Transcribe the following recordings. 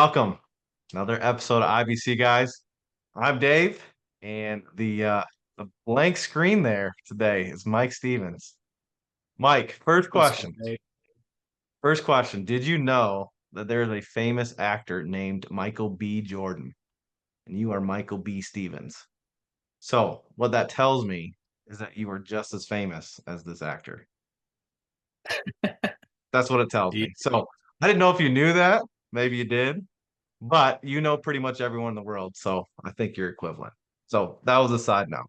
Welcome. Another episode of IBC Guys. I'm Dave, and the blank screen there today is Mike Stevens. Mike, first What's up, question. Dave? First question. Did you know that there is a famous actor named Michael B. Jordan, and you are Michael B. Stevens? So, what that tells me is that you are just as famous as this actor. That's what it tells Yeah. me. So, I didn't know if you knew that. Maybe you did. But you know pretty much everyone in the world, so I think you're equivalent. So that was a side note.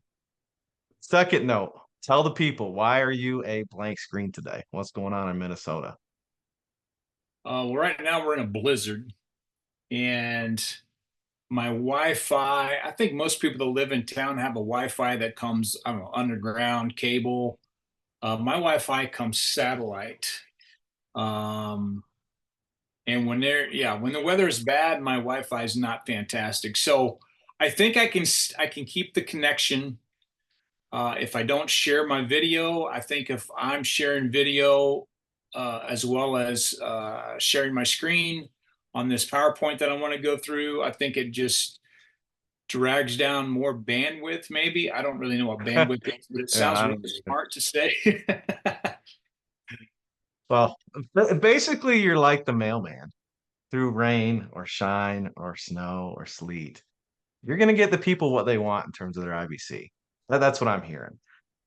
Second note, tell the people, why are you a blank screen today? What's going on in Minnesota? Well, right now we're in a blizzard, and my Wi-Fi. I think most people that live in town have a Wi-Fi that comes, I don't know, underground cable. My Wi-Fi comes satellite. Um, and when the weather is bad, my Wi-Fi is not fantastic. So I think I can keep the connection. If I don't share my video, I think if I'm sharing video as well as sharing my screen on this PowerPoint that I want to go through, I think it just drags down more bandwidth, maybe. I don't really know what bandwidth is, but it Yeah, sounds I really don't either. smart to say. Well, basically, you're like the mailman through rain or shine or snow or sleet. You're going to get the people what they want in terms of their IBC. That's what I'm hearing.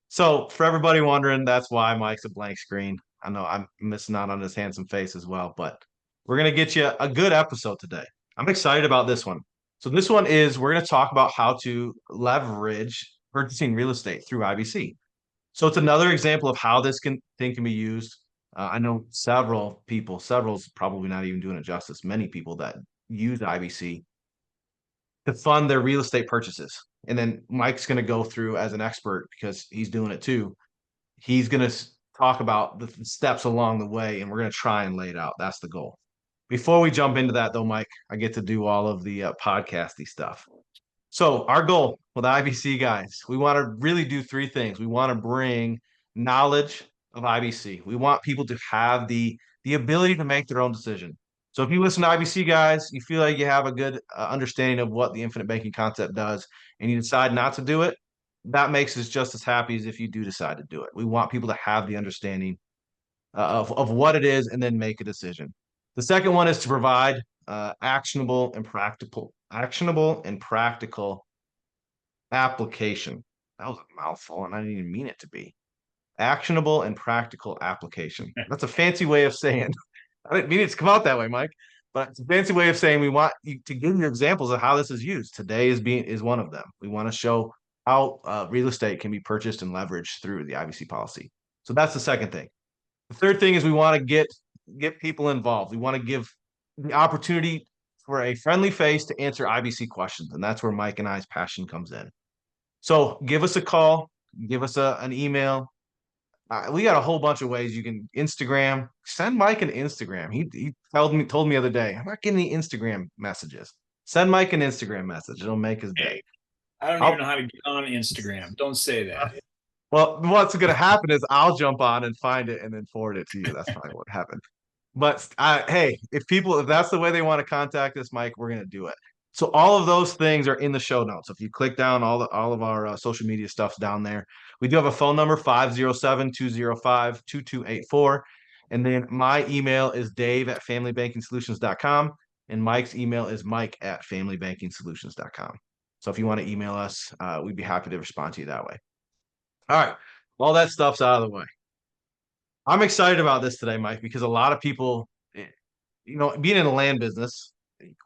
So, for everybody wondering, that's why Mike's a blank screen. I know I'm missing out on his handsome face as well, but we're going to get you a good episode today. I'm excited about this one. So, this one is we're going to talk about how to leverage purchasing real estate through IBC. So, it's another example of how this thing can be used. I know several's probably not even doing it justice, many people that use IBC to fund their real estate purchases. And then Mike's going to go through as an expert because he's doing it too. He's going to talk about the steps along the way, and we're going to try and lay it out. That's the goal. Before we jump into that, though, Mike, I get to do all of the podcasty stuff. So, our goal with IBC guys, we want to really do three things. We want to bring knowledge of IBC. We want people to have the ability to make their own decision. So, if you listen to IBC guys, you feel like you have a good understanding of what the infinite banking concept does, and you decide not to do it, that makes us just as happy as if you do decide to do it. We want people to have the understanding of what it is and then make a decision. The second one is to provide actionable and practical application. That was a mouthful, and I didn't even mean it to be. Actionable and practical application. That's a fancy way of saying. I didn't mean it to come out that way, Mike, but it's a fancy way of saying we want you to give you examples of how this is used. Today is one of them. We want to show how real estate can be purchased and leveraged through the IBC policy. So that's the second thing. The third thing is we want to get people involved. We want to give the opportunity for a friendly face to answer IBC questions, and that's where Mike and I's passion comes in. So give us a call, give us an email. We got a whole bunch of ways you can Instagram. Send Mike an Instagram. He told me the other day, I'm not getting any Instagram messages. Send Mike an Instagram message. It'll make his day. Hey, I don't even I'll know how to get on Instagram. Don't say that. well, what's going to happen is I'll jump on and find it and then forward it to you. That's probably what happened. But hey, if that's the way they want to contact us, Mike, we're going to do it. So all of those things are in the show notes. If you click down, all of our social media stuff's down there. We do have a phone number, 507-205-2284. And then my email is dave@familybankingsolutions.com. And Mike's email is mike@familybankingsolutions.com. So if you want to email us, we'd be happy to respond to you that way. All right. All that stuff's out of the way. I'm excited about this today, Mike, because a lot of people, being in the land business,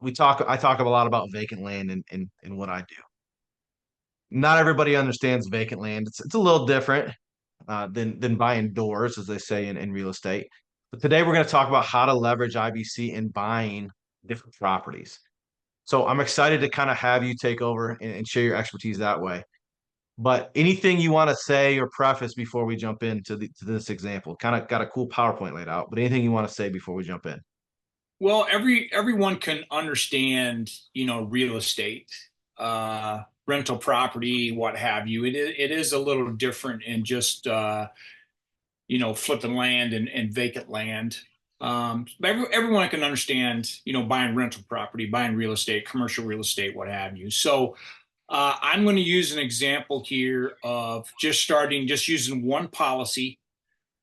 I talk a lot about vacant land and what I do. Not everybody understands vacant land. It's a little different than buying doors, as they say in real estate. But today we're going to talk about how to leverage IBC in buying different properties. So I'm excited to kind of have you take over and share your expertise that way. But anything you want to say or preface before we jump into to this example? Kind of got a cool PowerPoint laid out, but anything you want to say before we jump in? Well, everyone can understand, real estate, rental property, what have you. It is a little different in just flipping land and vacant land. But everyone can understand, buying rental property, buying real estate, commercial real estate, what have you. So I'm going to use an example here of just using one policy.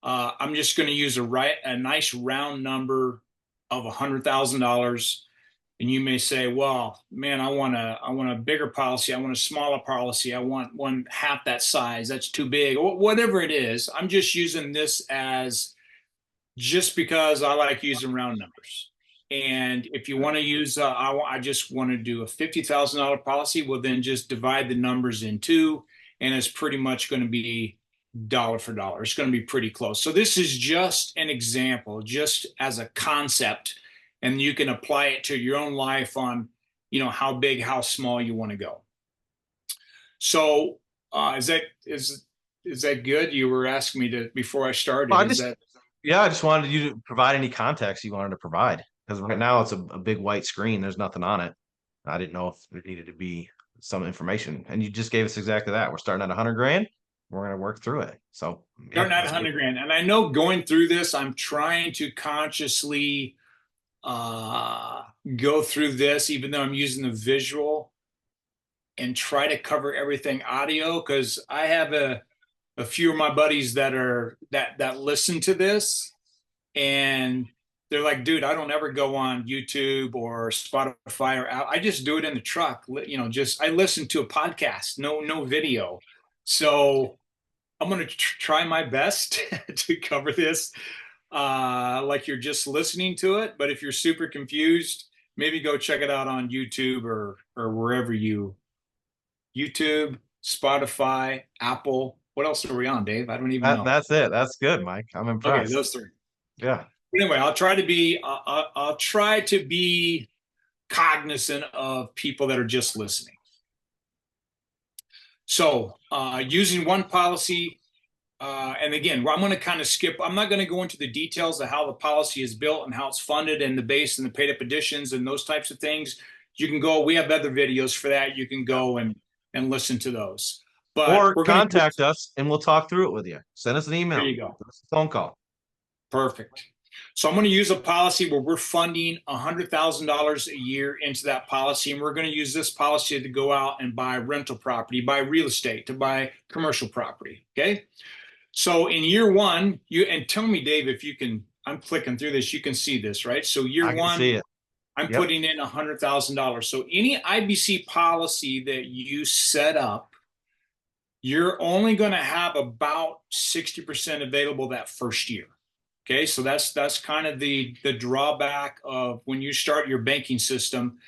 I'm just going to use a nice round number of $100,000. And you may say, well, man, I want a bigger policy. I want a smaller policy. I want one half that size. That's too big. Whatever it is, I'm just using this as just because I like using round numbers. And if you want to use, I just want to do a $50,000 policy, well, then just divide the numbers in two, and it's pretty much going to be dollar for dollar. It's going to be pretty close. So this is just an example, just as a concept, and you can apply it to your own life on, how big, how small you want to go. So is that good? You were asking me to before I started. Well, Is that yeah, I just wanted you to provide any context you wanted to provide because right now it's a big white screen. There's nothing on it. I didn't know if there needed to be some information, and you just gave us exactly that. We're starting at 100 grand. We're going to work through it. So yeah, starting at 100 grand? And I know going through this, I'm trying to consciously uh, go through this, even though I'm using the visual, and try to cover everything audio because I have a few of my buddies that listen to this, and they're like, dude, I don't ever go on YouTube or Spotify I just do it in the truck. Just I listen to a podcast, no video. So I'm going to try my best to cover this like you're just listening to it. But if you're super confused, maybe go check it out on YouTube or wherever YouTube, Spotify, Apple. What else are we on, Dave? I don't even know. that's it. That's good, Mike. I'm Okay, impressed. those three. Yeah. Anyway, I'll try to be cognizant of people that are just listening. So using one policy, and again, I'm going to kind of skip. I'm not going to go into the details of how the policy is built and how it's funded and the base and the paid up additions and those types of things. You can go. We have other videos for that. You can go and listen to those. But Or we're going to contact us and we'll talk through it with you. Send us an email. There you go. Give us a phone call. Perfect. So I'm going to use a policy where we're funding $100,000 a year into that policy, and we're going to use this policy to go out and buy rental property, buy real estate, to buy commercial property. Okay. So in year one, and tell me, Dave, if you can. I'm clicking through this. You can see this, right? So year I can one, see it. I'm Yep. putting in $100,000. So any IBC policy that you set up, you're only going to have about 60% available that first year. Okay, so that's kind of the drawback of when you start your banking system.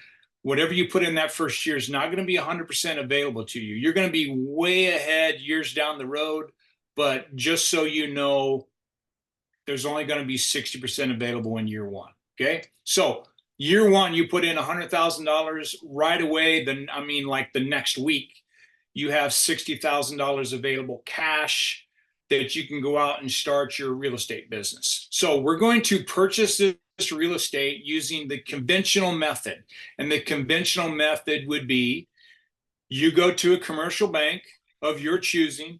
Whatever you put in that first year is not going to be 100% available to you. You're going to be way ahead years down the road, but just so you know, there's only going to be 60% available in year one. Okay, so year one, you put in $100,000 right away. Then like the next week, you have $60,000 available cash that you can go out and start your real estate business. So we're going to purchase this real estate using the conventional method. And the conventional method would be you go to a commercial bank of your choosing,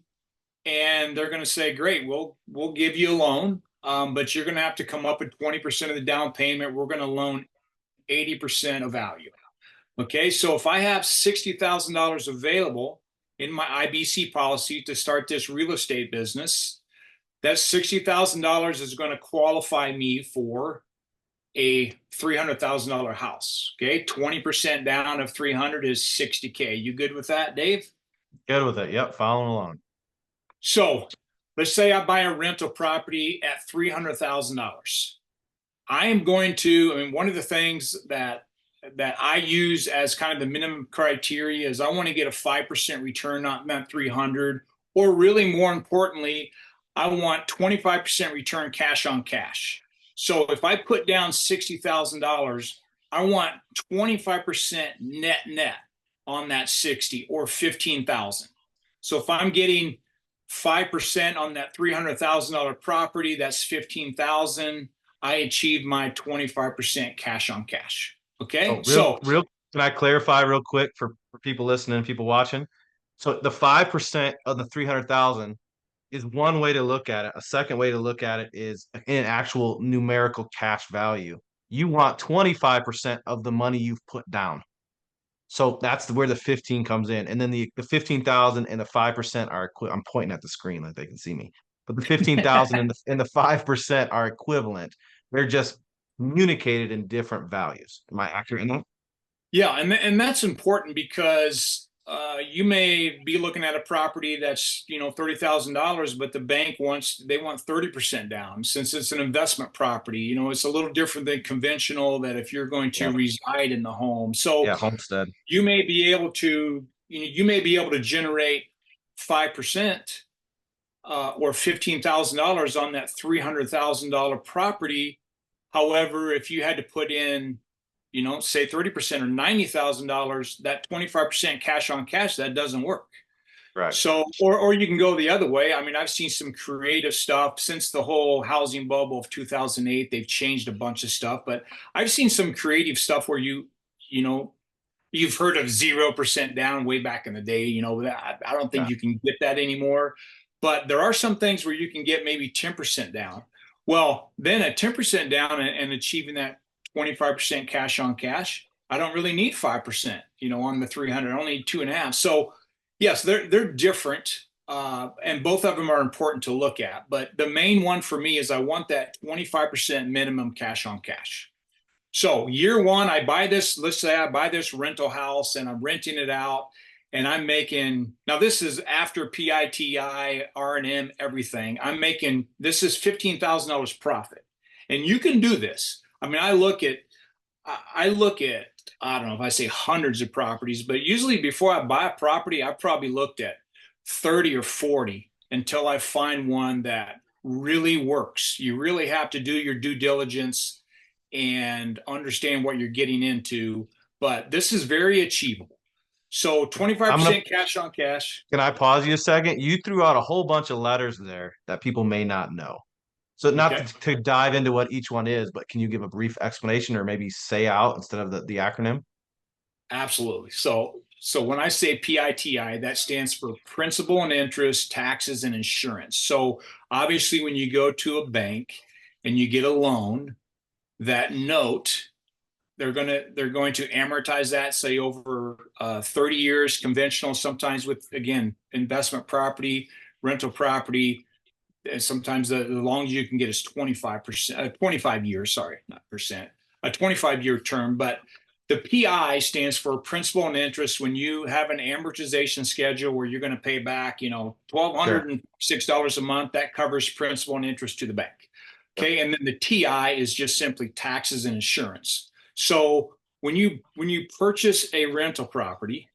and they're going to say, great, we'll give you a loan, but you're going to have to come up with 20% of the down payment. We're going to loan 80% of value. Okay, so if I have $60,000 available in my IBC policy to start this real estate business, that $60,000 is going to qualify me for a $300,000 house. Okay, 20% down of 300 is 60K. You good with that, Dave? Good with it. Yep. Following along. So let's say I buy a rental property at $300,000. I am going to, one of the things that I use as kind of the minimum criteria is I want to get a 5% return on that 300, or really more importantly, I want 25% return cash on cash. So if I put down $60,000, I want 25% net on that 60, or 15,000. So if I'm getting 5% on that $300,000 property, that's 15,000. I achieve my 25% cash on cash. Okay. Real. Can I clarify real quick for people listening, people watching? So the 5% of the 300,000 is one way to look at it. A second way to look at it is in actual numerical cash value. You want 25% of the money you've put down. So that's where the 15 comes in. And then the 15,000 and the 5% are I'm pointing at the screen like they can see me. But the 15,000 and the 5% are equivalent. They're just communicated in different values. Am I accurate in that? Yeah, and that's important because you may be looking at a property that's $30,000, but the bank they want 30% down since it's an investment property. It's a little different than conventional that if you're going to Yeah. reside in the home. So Yeah, homestead. you may be able to generate 5% or $15,000 on that $300,000 property. However, if you had to put in say 30% or $90,000, that 25% cash on cash, that doesn't work. Right. So, or you can go the other way. I mean, I've seen some creative stuff since the whole housing bubble of 2008. They've changed a bunch of stuff, but I've seen some creative stuff where you've heard of 0% down way back in the day. I don't think you can get that anymore, but there are some things where you can get maybe 10% down. Well, then at 10% down and achieving that 25% cash on cash, I don't really need 5%, on the 300. I only need 2.5. So yes, they're different. And both of them are important to look at. But the main one for me is I want that 25% minimum cash on cash. So year one, let's say I buy this rental house and I'm renting it out and I'm making, now this is after PITI, R&M, everything. This is $15,000 profit. And you can do this. I mean, I look at, I don't know if I say hundreds of properties, but usually before I buy a property, I probably looked at 30 or 40 until I find one that really works. You really have to do your due diligence and understand what you're getting into, but this is very achievable. So 25% cash on cash. Can I pause you a second? You threw out a whole bunch of letters there that people may not know. So not to dive into what each one is, but can you give a brief explanation or maybe say out instead of the acronym? Absolutely. So when I say PITI, that stands for principal and interest, taxes, and insurance. So obviously when you go to a bank and you get a loan, that note, they're going to amortize that, say over 30 years, conventional, sometimes with, again, investment property, rental property. And sometimes the longest you can get is 25%, 25 years, sorry, not percent, a 25-year term. But the PI stands for principal and interest. When you have an amortization schedule where you're going to pay back, $1,206 a month, that covers principal and interest to the bank. Okay. And then the TI is just simply taxes and insurance. So when you purchase a rental property,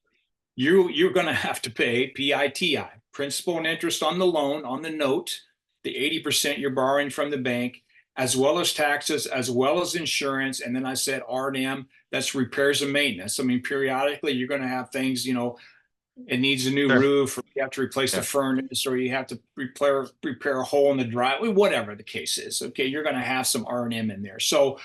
you're going to have to pay PITI, principal and interest on the loan, on the note, the 80% you're borrowing from the bank, as well as taxes, as well as insurance. And then I said R&M, that's repairs and maintenance. I mean, periodically you're going to have things, it needs a new roof, or you have to replace the furnace, or you have to repair a hole in the driveway, whatever the case is. Okay, you're going to have some R&M in there. So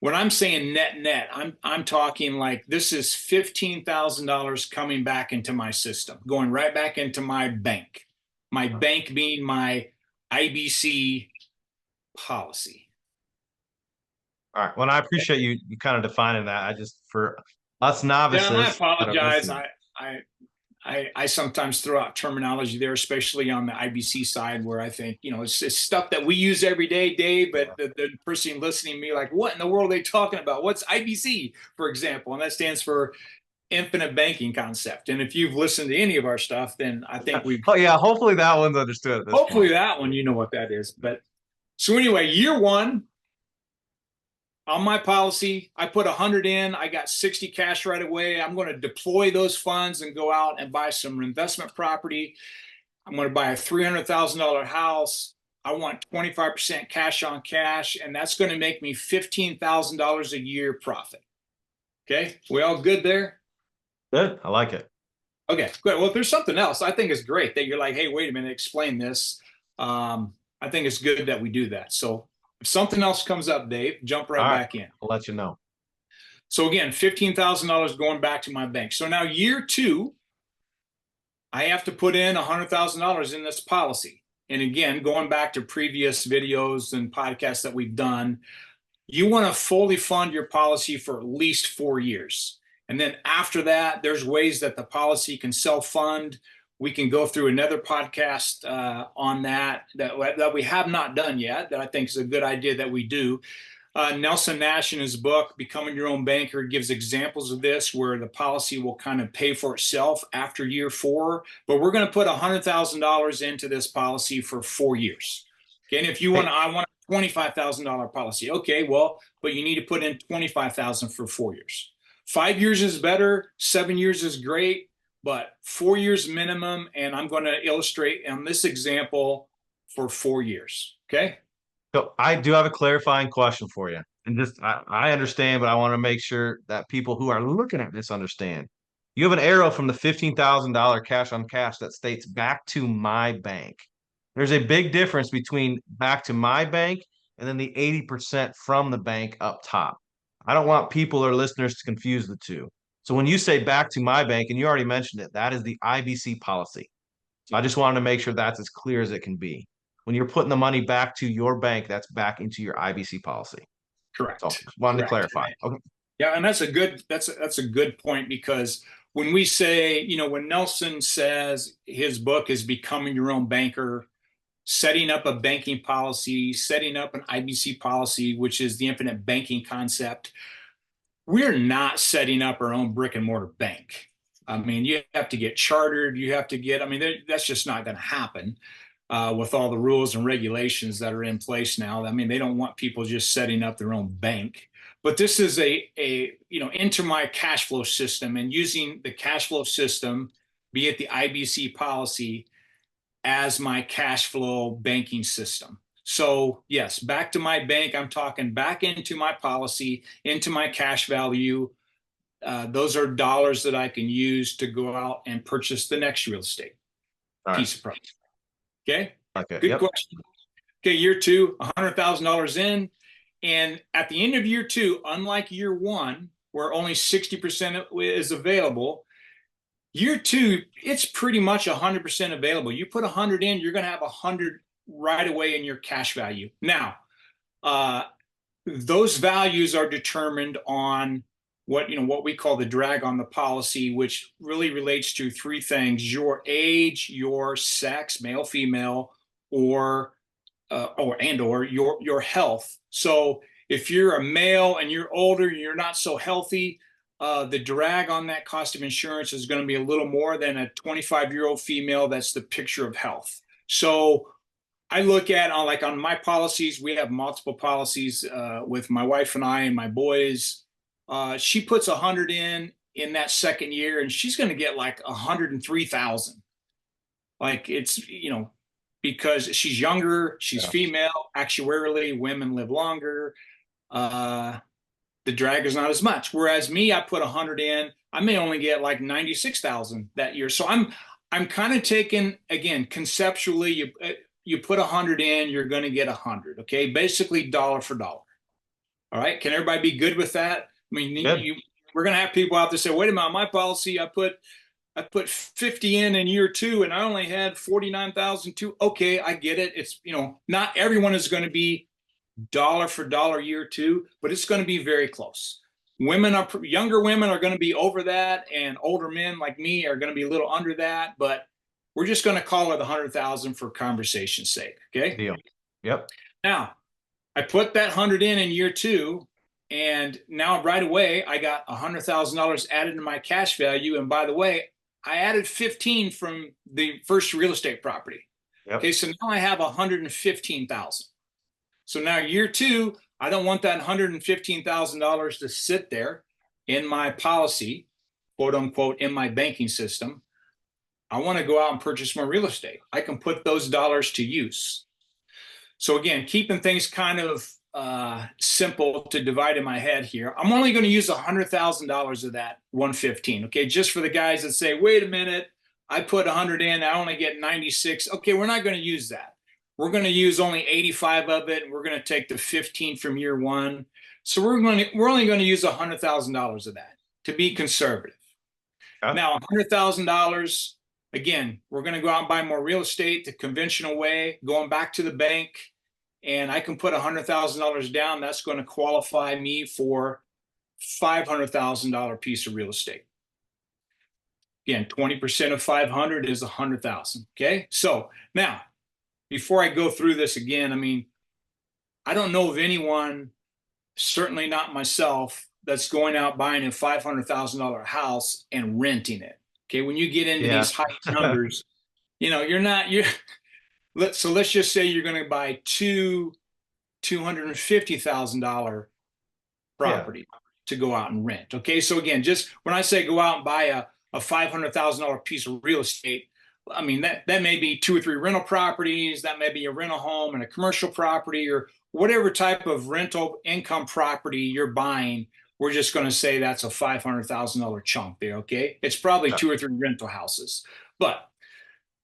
when I'm saying net, I'm talking like this is $15,000 coming back into my system, going right back into my bank. My bank being my IBC policy. All right. Well, I appreciate you kind of defining that. I just, for us novices. Yeah, I apologize. I sometimes throw out terminology there, especially on the IBC side, where I think, it's stuff that we use every day, Dave, but the person listening to me like, what in the world are they talking about? What's IBC, for example? And that stands for infinite banking concept. And if you've listened to any of our stuff, then I think we've... Oh, yeah. Hopefully that one's understood. Hopefully that one, you know what that is. But so anyway, year one, on my policy, I put 100 in, I got 60 cash right away. I'm going to deploy those funds and go out and buy some investment property. I'm going to buy a $300,000 house. I want 25% cash on cash, and that's going to make me $15,000 a year profit. Okay, we all good there? Good, I like it. Okay, good. Well, if there's something else, I think it's great that you're like, hey, wait a minute, explain this. I think it's good that we do that. So if something else comes up, Dave, jump right back in. I'll let you know. So again, $15,000 going back to my bank. So now year two, I have to put in $100,000 in this policy. and again, going back to previous videos and podcasts that we've done, you want to fully fund your policy for at least 4 years. And then after that, there's ways that the policy can self-fund. We can go through another podcast on that we have not done yet, that I think is a good idea that we do. Nelson Nash, in his book, Becoming Your Own Banker, gives examples of this where the policy will kind of pay for itself after year 4. But we're going to put $100,000 into this policy for 4 years. Okay, and if you want, I want a $25,000 policy. Okay, well, but you need to put in $25,000 for 4 years. 5 years is better. 7 years is great, but 4 years minimum. And I'm going to illustrate on this example for 4 years. Okay. So I do have a clarifying question for you. And just I understand, but I want to make sure that people who are looking at this understand. You have an arrow from the $15,000 cash on cash that states back to my bank. There's a big difference between back to my bank and then the 80% from the bank up top. I don't want people or listeners to confuse the two. So when you say back to my bank, and you already mentioned it, that is the IBC policy. So I just wanted to make sure that's as clear as it can be. When you're putting the money back to your bank, that's back into your IBC policy. Correct. So wanted to clarify. Okay. Yeah, and that's a good point, because when we say, when Nelson says his book is Becoming Your Own Banker, setting up a banking policy, setting up an IBC policy, which is the infinite banking concept, we're not setting up our own brick and mortar bank. I mean, you have to get chartered. That's just not going to happen with all the rules and regulations that are in place now. I mean, they don't want people just setting up their own bank. But this is into my cash flow system, and using the cash flow system, be it the IBC policy, as my cash flow banking system. So yes, back to my bank, I'm talking back into my policy, into my cash value. Those are dollars that I can use to go out and purchase the next real estate piece of property. Okay. Good question. Okay. Year 2, $100,000 in. And at the end of year 2, unlike year 1, where only 60% is available, year 2, it's pretty much 100% available. You put 100 in, you're going to have 100 right away in your cash value. Now, those values are determined on what we call the drag on the policy, which really relates to 3 things: your age, your sex, male, female, or your health. So if you're a male and you're older and you're not so healthy, the drag on that cost of insurance is going to be a little more than a 25-year-old female that's the picture of health. So I look at on my policies, we have multiple policies with my wife and I and my boys. She puts 100 in that second year, and she's going to get like 103,000. Like, it's, because she's younger, she's female, actuarially, women live longer. The drag is not as much. Whereas me, I put 100 in, I may only get like 96,000 that year. So I'm kind of taking, again, conceptually, you put 100 in, you're going to get 100. Okay, basically dollar for dollar. All right, can everybody be good with that? I mean, we're going to have people out there say, wait a minute, my policy, I put 50 in year 2, and I only had 49,002. Okay, I get it. It's, not everyone is going to be dollar for dollar year 2, but it's going to be very close. Younger women are going to be over that, and older men like me are going to be a little under that, but we're just going to call it 100,000 for conversation's sake. Okay. Deal. Yep. Now, I put that 100 in year 2, and now right away I got $100,000 added to my cash value. And by the way, I added 15 from the first real estate property. Yep. Okay, so now I have 115,000. So now year 2, I don't want that $115,000 to sit there in my policy, quote unquote, in my banking system. I want to go out and purchase more real estate. I can put those dollars to use. So again, keeping things kind of simple to divide in my head here. I'm only going to use $100,000 of that 115. Okay, just for the guys that say, wait a minute, I put 100 in, I only get 96. Okay, we're not going to use that. We're going to use only 85 of it, and we're going to take the 15 from year 1. So we're only going to use $100,000 of that to be conservative. Okay. Now, $100,000 again, we're going to go out and buy more real estate the conventional way, going back to the bank, and I can put $100,000 down. That's going to qualify me for $500,000 piece of real estate. Again, 20% of 500 is 100,000. Okay. So now, before I go through this again, I mean, I don't know of anyone, certainly not myself, that's going out buying a $500,000 house and renting it. Okay. When you get into these high numbers, so let's just say you're going to buy two $250,000 property to go out and rent. Okay. So again, just when I say go out and buy a $500,000 piece of real estate, I mean, that may be 2 or 3 rental properties. That may be a rental home and a commercial property, or whatever type of rental income property you're buying. We're just going to say that's a $500,000 chunk there. Okay. It's probably 2 or 3 rental houses. But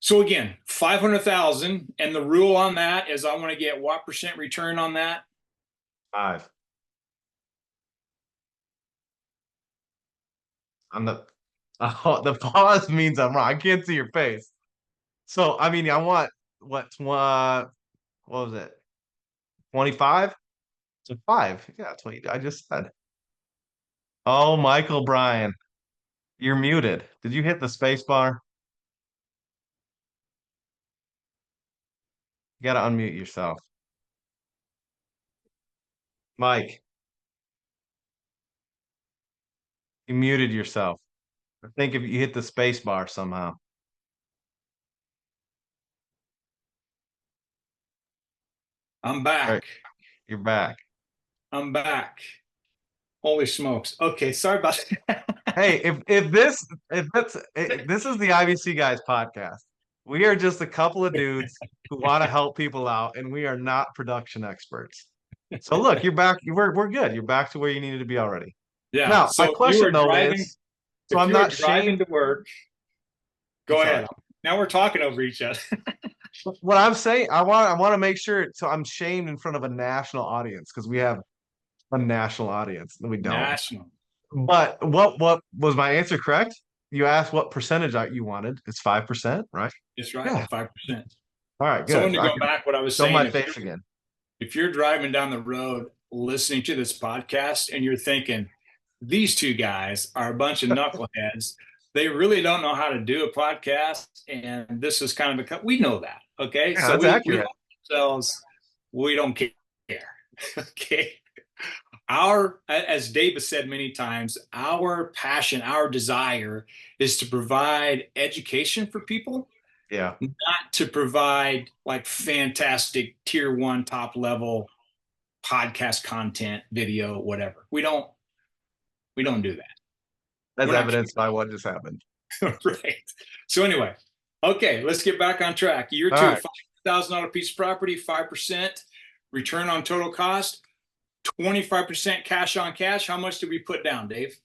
so again, 500,000. And the rule on that is I want to get what % return on that? 5. On the pause means I'm wrong. I can't see your face. So I mean, I want what was it? 25 to 5. Yeah, 20. I just said. Oh, Michael Bryan, you're muted. Did you hit the space bar? You got to unmute yourself. Mike, you muted yourself. I think if you hit the space bar somehow. I'm back. Right. You're back. I'm back. Holy smokes. Okay, sorry about that. Hey, this is the IBC Guys Podcast. We are just a couple of dudes who want to help people out, and we are not production experts. So look, you're back. We're good. You're back to where you needed to be already. Yeah. Now, So my question though driving, is, so I'm not driving to work. Go ahead. Now we're talking over each other. What I'm saying, I want to make sure. So I'm shamed in front of a national audience because we have a national audience. We don't. National. But what was my answer correct? You asked what percentage you wanted. It's 5%, right? It's right. Yeah. 5%. All right, good. So let me go back what I was saying. My face again. If you're driving down the road listening to this podcast and you're thinking, these two guys are a bunch of knuckleheads, they really don't know how to do a podcast, and this is kind of we know that. Okay. Yeah, so that's accurate. We don't care. Okay. As Dave has said many times, our passion, our desire is to provide education for people. Yeah. Not to provide like fantastic tier 1 top level podcast content, video, whatever. We don't do that. That's evidenced by what just happened. Right. So anyway, okay, let's get back on track. Year 2, right. $5,000 piece of property, 5% return on total cost. 25% cash on cash. How much did we put down, Dave?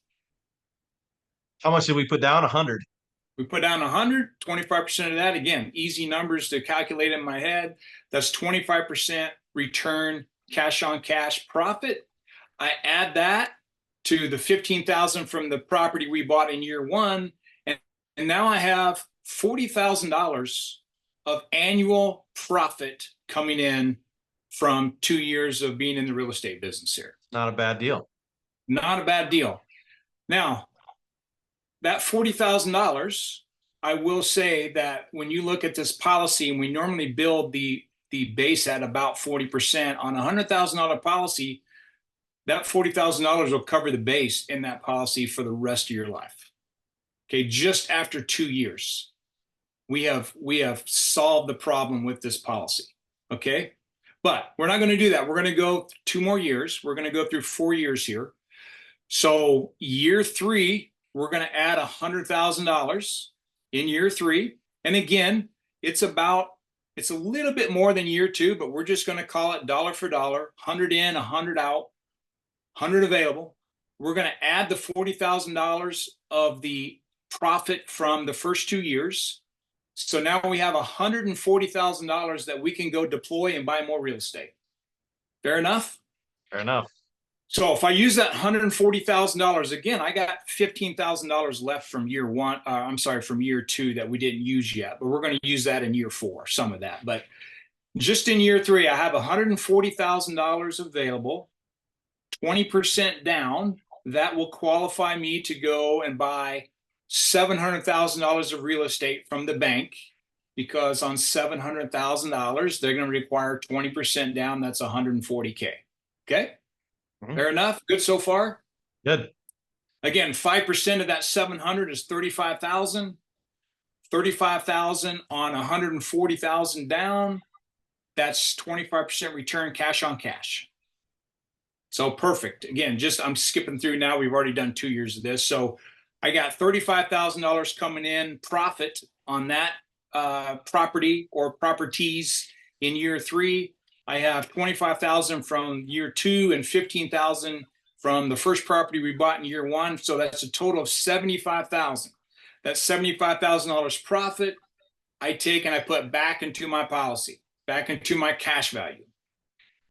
How much did we put down? 100. We put down 100, 25% of that. Again, easy numbers to calculate in my head. That's 25% return, cash on cash profit. I add that to the $15,000 from the property we bought in year 1. And now I have $40,000 of annual profit coming in from 2 years of being in the real estate business here. Not a bad deal. Not a bad deal. Now, that $40,000, I will say that when you look at this policy, and we normally build the base at about 40% on a $100,000 policy, that $40,000 will cover the base in that policy for the rest of your life. Okay, just after 2 years, we have solved the problem with this policy. Okay. But we're not going to do that. We're going to go 2 more years. We're going to go through 4 years here. So year 3, we're going to add $100,000 in year 3. And again, it's a little bit more than year 2, but we're just going to call it dollar for dollar, 100 in, 100 out, 100 available. We're going to add the $40,000 of the profit from the first 2 years. So now we have $140,000 that we can go deploy and buy more real estate. Fair enough? Fair enough. So if I use that $140,000 again, I got $15,000 left from year one. I'm sorry, from year two that we didn't use yet, but we're going to use that in year four, some of that. But just in year three, I have $140,000 available, 20% down. That will qualify me to go and buy $700,000 of real estate from the bank, because on $700,000, they're going to require 20% down. That's 140K. Okay. Mhm. Fair enough. Good so far. Good. Again, 5% of that 700 is 35,000. 35,000 on 140,000 down. That's 25% return cash on cash. So perfect. Again, just I'm skipping through now. We've already done 2 years of this. So I got $35,000 coming in profit on that property or properties in year three. I have 25,000 from year two and 15,000 from the first property we bought in year one. So that's a total of 75,000. That's $75,000 profit I take and I put back into my policy, back into my cash value.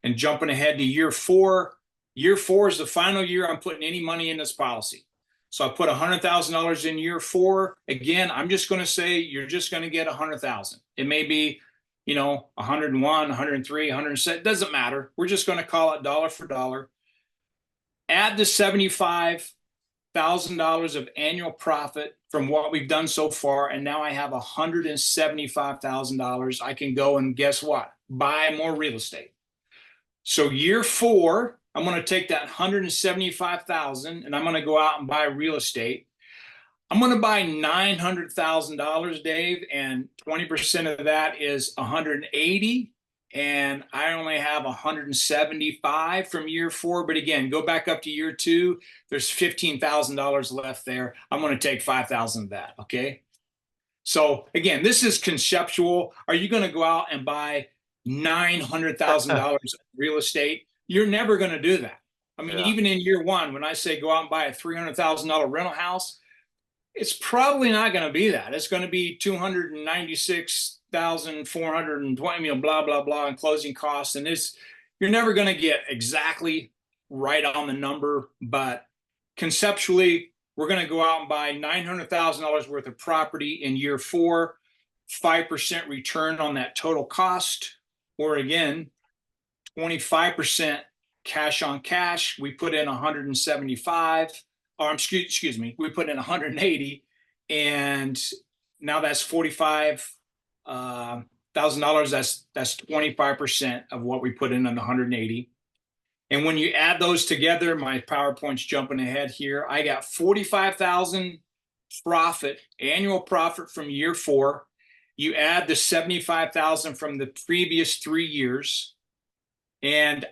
And jumping ahead to year four is the final year I'm putting any money in this policy. So I put $100,000 in year four. Again, I'm just going to say you're just going to get 100,000. It may be, 101, 103, 107. It doesn't matter. We're just going to call it dollar for dollar. Add the $75,000 of annual profit from what we've done so far, and now I have $175,000. I can go and guess what? Buy more real estate. So year four, I'm going to take that $175,000 and I'm going to go out and buy real estate. I'm going to buy $900,000, Dave, and 20% of that is 180, and I only have 175 from year four. But again, go back up to year two. There's $15,000 left there. I'm going to take 5,000 of that. Okay. So again, this is conceptual. Are you going to go out and buy $900,000 real estate? You're never going to do that. I mean, even in year one, when I say go out and buy a $300,000 rental house, it's probably not going to be that. It's going to be 296,420, blah, blah, blah, and closing costs. And you're never going to get exactly right on the number, but conceptually, we're going to go out and buy $900,000 worth of property in year four, 5% return on that total cost, or again, 25% cash on cash. We put in 175, or excuse me, we put in 180, and now that's $45,000. That's 25% of what we put in on the 180. And when you add those together, my PowerPoint's jumping ahead here. I got 45,000 profit, annual profit from year four. You add the 75,000 from the previous 3 years, and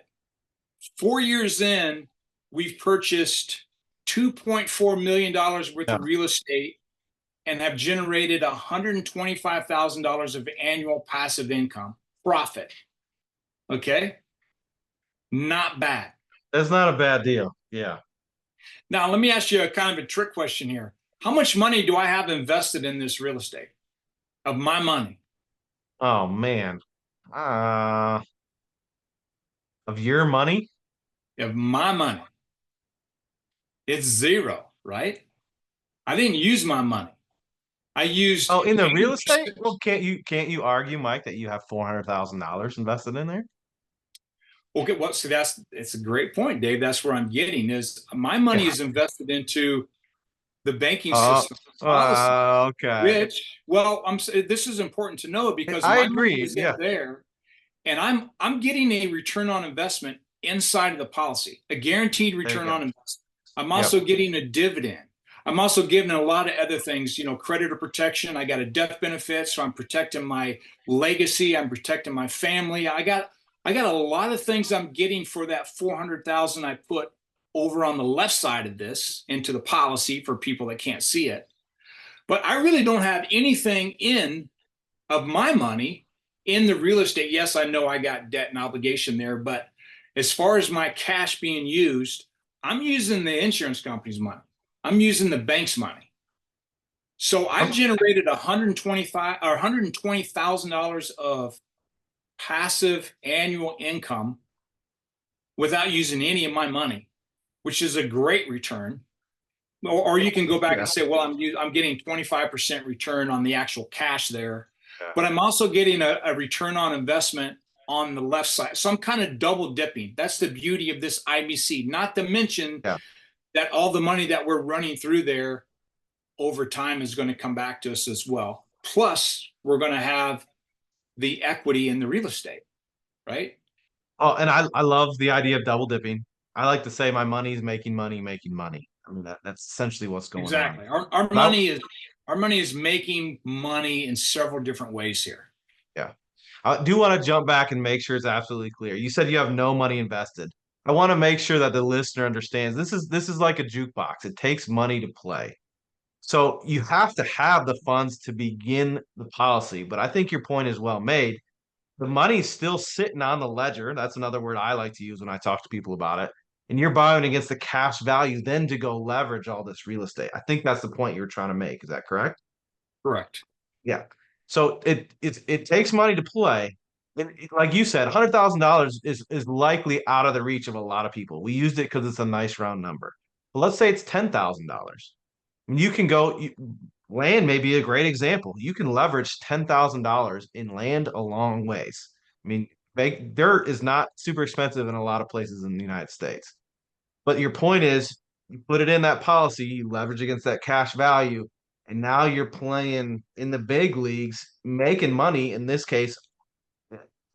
4 years in, we've purchased $2.4 million worth of real estate and have generated $125,000 of annual passive income profit. Okay. Not bad. That's not a bad deal. Yeah. Now, let me ask you a kind of a trick question here. How much money do I have invested in this real estate of my money? Oh man. Of your money? Of my money. It's zero, right? I didn't use my money. I used In the real 80%. estate? Well, can't you argue, Mike, that you have $400,000 invested in there? Okay, well, so it's a great point, Dave. That's where I'm getting is my money Yeah. is invested into the banking Oh, system policy, okay. which, this is important to know because I my money agree. is in Yeah. there, and I'm getting a return on investment inside of the policy, a guaranteed There you return go. on investment. I'm Yep. also getting a dividend. I'm also getting a lot of other things, creditor protection. I got a death benefit, so I'm protecting my legacy. I'm protecting my family. I got a lot of things I'm getting for that 400,000 I put over on the left side of this into the policy for people that can't see it. But I really don't have anything in of my money in the real estate. Yes, I know I got debt and obligation there, but as far as my cash being used, I'm using the insurance company's money. I'm using the bank's money. So I've generated $120,000 of passive annual income without using any of my money. which is a great return. Or you can go back Yeah. and say, well, I'm getting 25% return on the actual cash there, Yeah. but I'm also getting a return on investment on the left side. So I'm kind of double dipping. That's the beauty of this IBC, not to mention Yeah. that all the money that we're running through there over time is going to come back to us as well. Plus, we're going to have the equity in the real estate, right? Oh, and I love the idea of double dipping. I like to say my money's making money, making money. I mean that's essentially what's going on. Exactly. Our But money is making money in several different ways here. yeah. I do want to jump back and make sure it's absolutely clear. You said you have no money invested. I want to make sure that the listener understands this is like a jukebox. It takes money to play. So you have to have the funds to begin the policy. But I think your point is well made. The money's still sitting on the ledger. That's another word I like to use when I talk to people about it. And you're buying against the cash value then to go leverage all this real estate. I think that's the point you were trying to make. Is that correct? Correct. Yeah. So it takes money to play. And like you said, $100,000 is likely out of the reach of a lot of people. We used it because it's a nice round number. But let's say it's $10,000. You can go land may be a great example. You can leverage $10,000 in land a long ways. I mean, dirt is not super expensive in a lot of places in the United States. But your point is, you put it in that policy, you leverage against that cash value, and now you're playing in the big leagues, making money. In this case,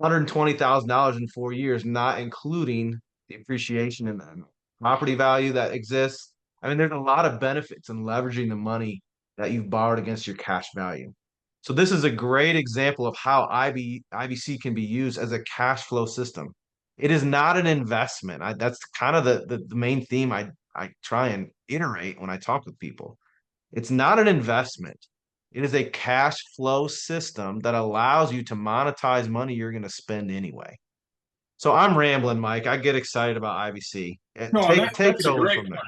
$120,000 in 4 years, not including the appreciation and the property value that exists. I mean, there's a lot of benefits in leveraging the money that you've borrowed against your cash value. So this is a great example of how IBC can be used as a cash flow system. It is not an investment. That's kind of the main theme I try and iterate when I talk with people. It's not an investment. It is a cash flow system that allows you to monetize money you're going to spend anyway. So I'm rambling, Mike. I get excited about IBC. No, and Take it that's a over great from there.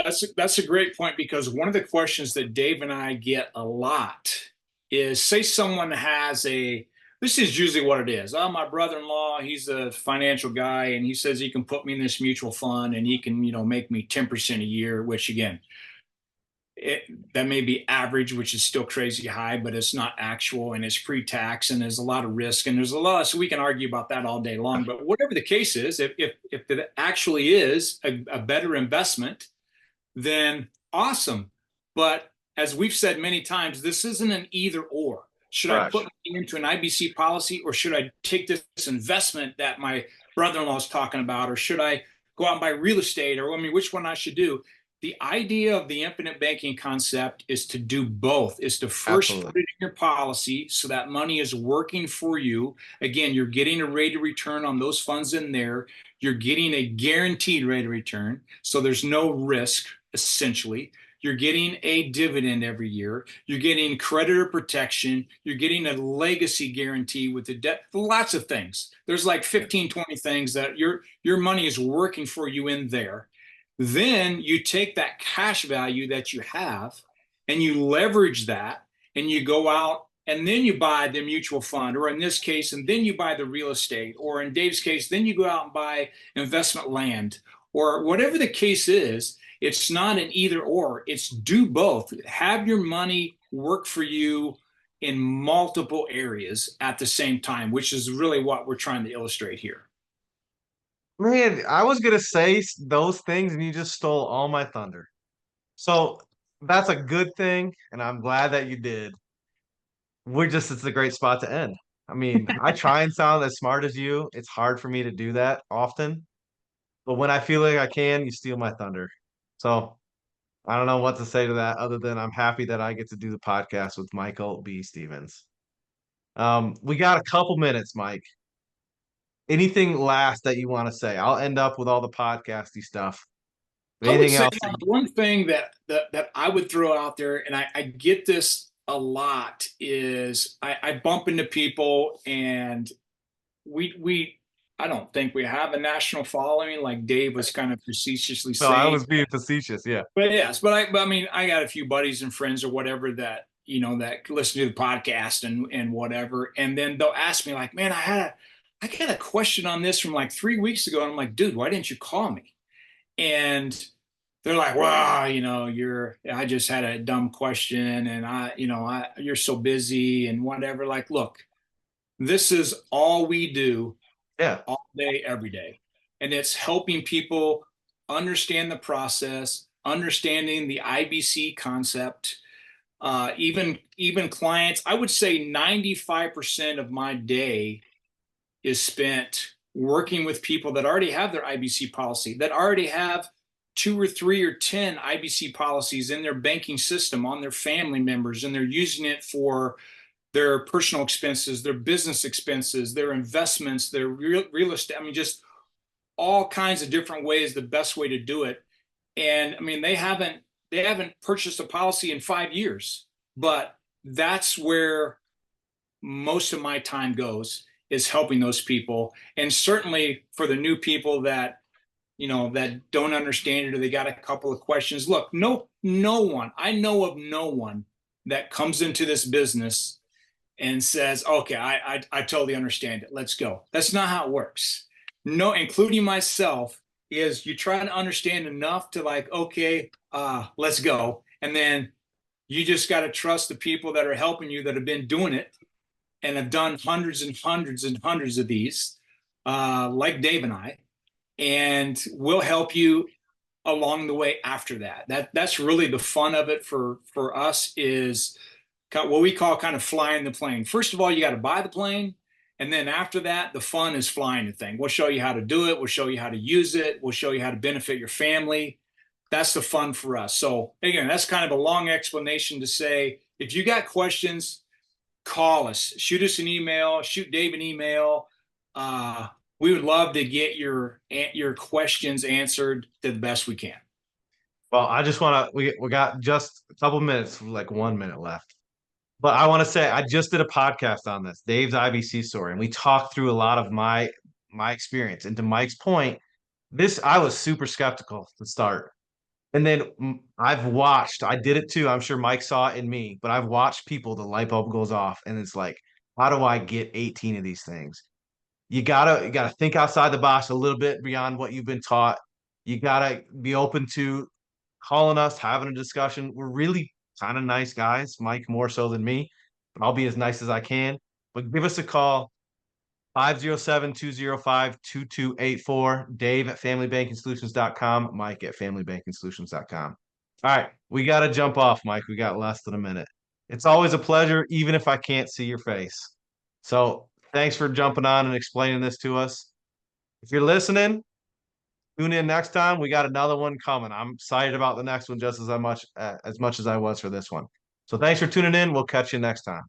point. That's a great point because one of the questions that Dave and I get a lot is, say someone has a, this is usually what it is. Oh, my brother-in-law, he's a financial guy, and he says he can put me in this mutual fund and he can, make me 10% a year, which again, that may be average, which is still crazy high, but it's not actual and it's pre-tax and there's a lot of risk and there's a lot. So we can argue about that all day long. But whatever the case is, if it actually is a better investment, then awesome. But as we've said many times, this isn't an either or. Should I Correct. put money into an IBC policy, or should I take this investment that my brother-in-law is talking about, or should I go out and buy real estate, or I mean, which one I should do? The idea of the infinite banking concept is to do both, is to first Absolutely. put it in your policy so that money is working for you. Again, you're getting a rate of return on those funds in there. You're getting a guaranteed rate of return. So there's no risk, essentially. You're getting a dividend every year. You're getting creditor protection. You're getting a legacy guarantee with the debt. Lots of things. There's like 15, 20 things that your money is working for you in there. Then you take that cash value that you have and you leverage that and you go out and then you buy the mutual fund, or in this case, and then you buy the real estate, or in Dave's case, then you go out and buy investment land, or whatever the case is. It's not an either or, it's do both. Have your money work for you in multiple areas at the same time, which is really what we're trying to illustrate here. Man, I was gonna say those things, and you just stole all my thunder. So that's a good thing, and I'm glad that you did. It's a great spot to end. I mean, I try and sound as smart as you. It's hard for me to do that often, but when I feel like I can, you steal my thunder. So I don't know what to say to that other than I'm happy that I get to do the podcast with Michael B. Stevens. We got a couple minutes, Mike. Anything last that you want to say? I'll end up with all the podcasty stuff. I would Anything say else? one thing that I would throw out there, and I get this a lot, is I bump into people, and we I don't think we have a national following, like Dave was kind of facetiously No, I saying. was being facetious. Yeah. But yes, but I mean, I got a few buddies and friends or whatever that that listen to the podcast and whatever, and then they'll ask me like, "Man, I got a question on this from like 3 weeks ago," and I'm like, "Dude, why didn't you call me?" And they're like, "Wow, I just had a dumb question, and you're so busy and whatever." Like, look, this is all we do Yeah. all day, every day. And it's helping people understand the process, understanding the IBC concept. Even clients, I would say 95% of my day is spent working with people that already have their IBC policy, that already have 2 or 3 or 10 IBC policies in their banking system on their family members, and they're using it for their personal expenses, their business expenses, their investments, their real estate. I mean, just all kinds of different ways, the best way to do it. And I mean, they haven't purchased a policy in 5 years, but that's where most of my time goes, is helping those people. And certainly for the new people that don't understand it, or they got a couple of questions. Look, no one, I know of no one that comes into this business and says, "Okay, I totally understand it. Let's go." That's not how it works. No, including myself, is you try to understand enough to, like, okay, let's go. And then you just got to trust the people that are helping you, that have been doing it and have done hundreds and hundreds and hundreds of these, like Dave and I, and we'll help you along the way after that. That's really the fun of it for us, is what we call kind of flying the plane. First of all, you got to buy the plane. And then after that, the fun is flying the thing. We'll show you how to do it. We'll show you how to use it. We'll show you how to benefit your family. That's the fun for us. So again, that's kind of a long explanation to say, if you got questions, call us, shoot us an email, shoot Dave an email. We would love to get your questions answered to the best we can. Well, I just want to, we got just a couple minutes, like 1 minute left. But I want to say I just did a podcast on this, Dave's IBC story, and we talked through a lot of my experience. And to Mike's point, this I was super skeptical to start. And then I've watched, I did it too. I'm sure Mike saw it in me, but I've watched people, the light bulb goes off, and it's like, how do I get 18 of these things? You gotta think outside the box a little bit beyond what you've been taught. You gotta be open to calling us, having a discussion. We're really kind of nice guys, Mike more so than me, but I'll be as nice as I can. But give us a call, 507-205-2284, Dave at familybankingsolutions.com, Mike at familybankingsolutions.com. All right, we got to jump off, Mike. We got less than a minute. It's always a pleasure, even if I can't see your face. So thanks for jumping on and explaining this to us. If you're listening, tune in next time. We got another one coming. I'm excited about the next one just as much as I was for this one. So thanks for tuning in. We'll catch you next time.